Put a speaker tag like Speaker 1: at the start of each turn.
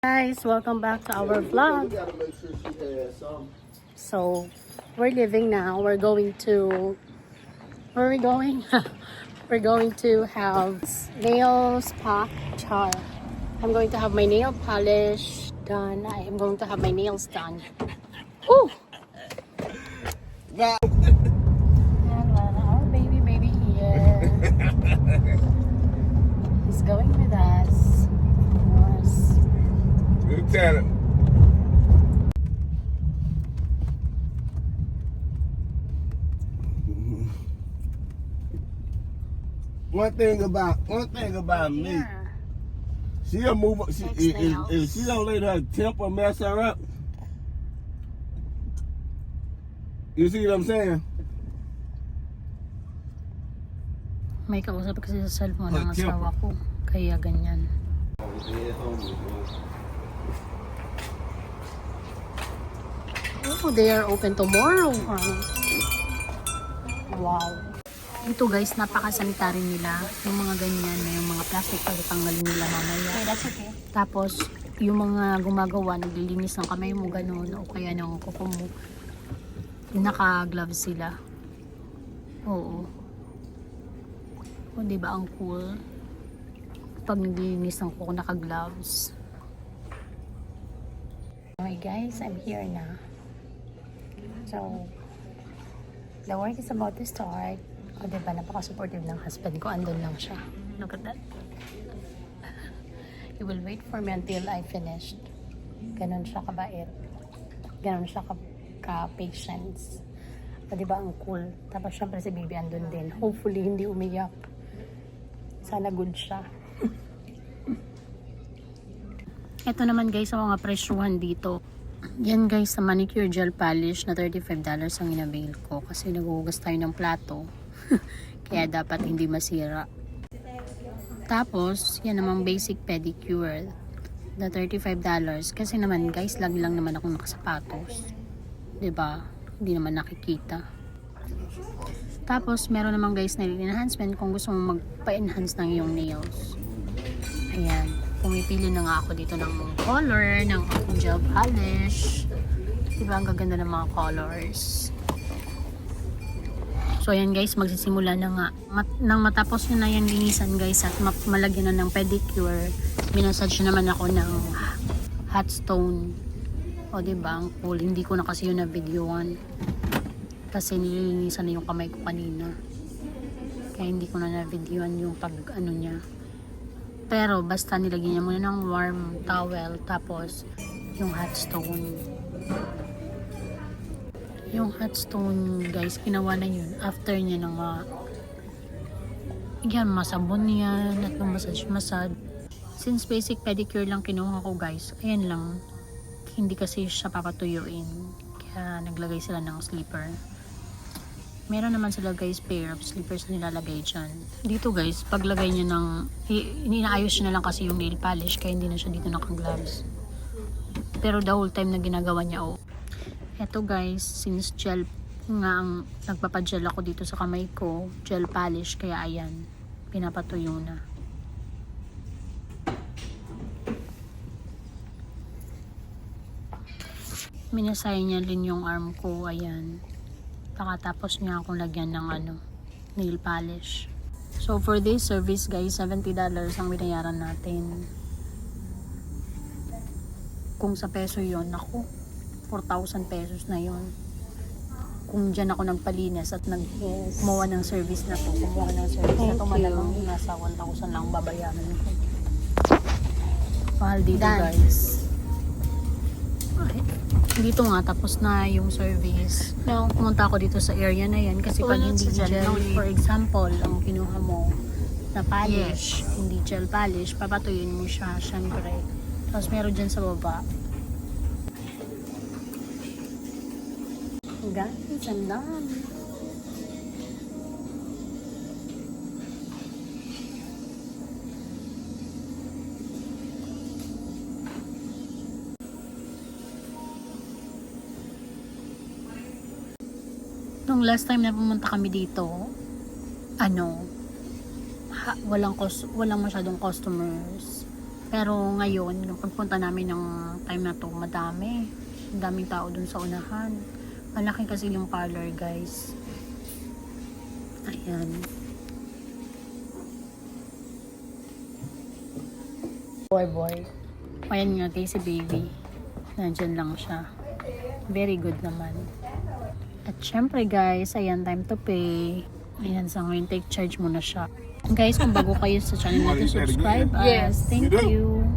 Speaker 1: Guys, welcome back to our vlog. So we're leaving now. We're going to where are we going? We're going to have nail spa char. I'm going to have my nail polish done. I am going to have my nails done. Woo! And our baby here. He's going with us.
Speaker 2: Lieutenant. One thing about me,
Speaker 1: Yeah.
Speaker 2: she'll move.
Speaker 1: Nails.
Speaker 2: If she don't let her temper mess her up, you see what I'm saying?
Speaker 1: May kausap kasi sa cellphone ng
Speaker 2: Tip.
Speaker 1: asawa ko. Kaya ganyan. Oh, they are open tomorrow. Wow. Ito guys, napaka-sanitary nila. Yung mga ganyan, may yung mga plastic pagkatanggalin nila mamaya.
Speaker 3: Okay, that's okay.
Speaker 1: Tapos, yung mga gumagawa, naglilinis ng kamay mo, ganun, o kaya ng kuko mo. Naka-gloves sila. Oo. O, diba ang cool? Pag naglilinis ng kuko, naka-gloves. Okay guys, I'm here na. So, the work is about to start. O diba, napaka-supportive ng husband ko. Andun lang siya. Look at that. He will wait for me until I finished. Ganon siya kabait. Ganon siya ka-patience. O diba, ang cool. Tapos syempre si baby andun din. Hopefully, hindi umiyak. Sana good siya. Ito naman guys, ang mga presyuhan dito. Yan guys, sa manicure gel polish na $35 ang inavail ko. Kasi naghuhugas tayo ng plato. Kaya dapat hindi masira. Tapos, yan namang basic pedicure na $35. Kasi naman guys, lagi lang naman ako nakasapatos. 'Di ba? Hindi naman nakikita. Tapos, meron naman guys nail enhancement kung gusto mong magpa-enhance ng iyong nails. Ayan. Pumipili na nga ako dito ng color, ng gel polish. Diba, ang gaganda ng mga colors. So, ayan guys, magsisimula na nga. Nang matapos nyo na yan linisan guys at malagyan na ng pedicure, minasage naman ako ng hot stone. O diba, ang cool. Hindi ko na kasi yun na-videoan. Kasi nililinisan na yung kamay ko kanina. Kaya hindi ko na na-videoan yung pag ano niya. Pero basta nilagyan niya muna ng warm towel tapos yung hot stone. Yung hot stone guys, ginawa na yun after niya ng yan, masabon yan at massage. Since basic pedicure lang kinuha ko guys, ayan lang. Hindi kasi siya papatuyuin. Kaya naglagay sila ng slipper. Meron naman sila guys pair of slippers na nilalagay dyan. Dito guys, paglagay niya ng inaayos niya na lang kasi yung nail polish kaya hindi na siya dito naka-gloves. Pero the whole time na ginagawa niya, oh. Eto guys, since gel nga ang nagpapagel ako dito sa kamay ko, gel polish, kaya ayan, pinapatuyo na. Minasay niya rin yung arm ko, ayan. Pakatapos niya akong lagyan ng nail polish. So for this service guys, $70 ang binayaran natin. Kung sa peso yon, ako 4,000 pesos na yon. Kung dyan ako nagpalinis at gumawa ng service na to, malamang nasa 1,000 lang babayaran ko. Mahal dito guys. Dito nga, tapos na yung service. No. Pumunta ako dito sa area na yan kasi pag hindi gel, for example, ang kinuha mo na polish, hindi gel polish, papatuyuin mo siya, syempre. Tapos meron dyan sa baba. Guys, ang dami. Nung last time na pumunta kami dito, walang masyadong customers. Pero ngayon, nung pagpunta namin ng time na to, madami. Ang daming tao dun sa unahan. Malaki kasi yung parlor, guys. Ayan. Boy. Ayan nga guys, si baby. Nandyan lang siya. Very good naman. At syempre guys, ayan, time to pay. Ayan, sa ngayon, take charge muna siya. Guys, kung bago kayo sa channel natin, subscribe us.
Speaker 2: Yes.
Speaker 1: Thank
Speaker 2: You do?
Speaker 1: you.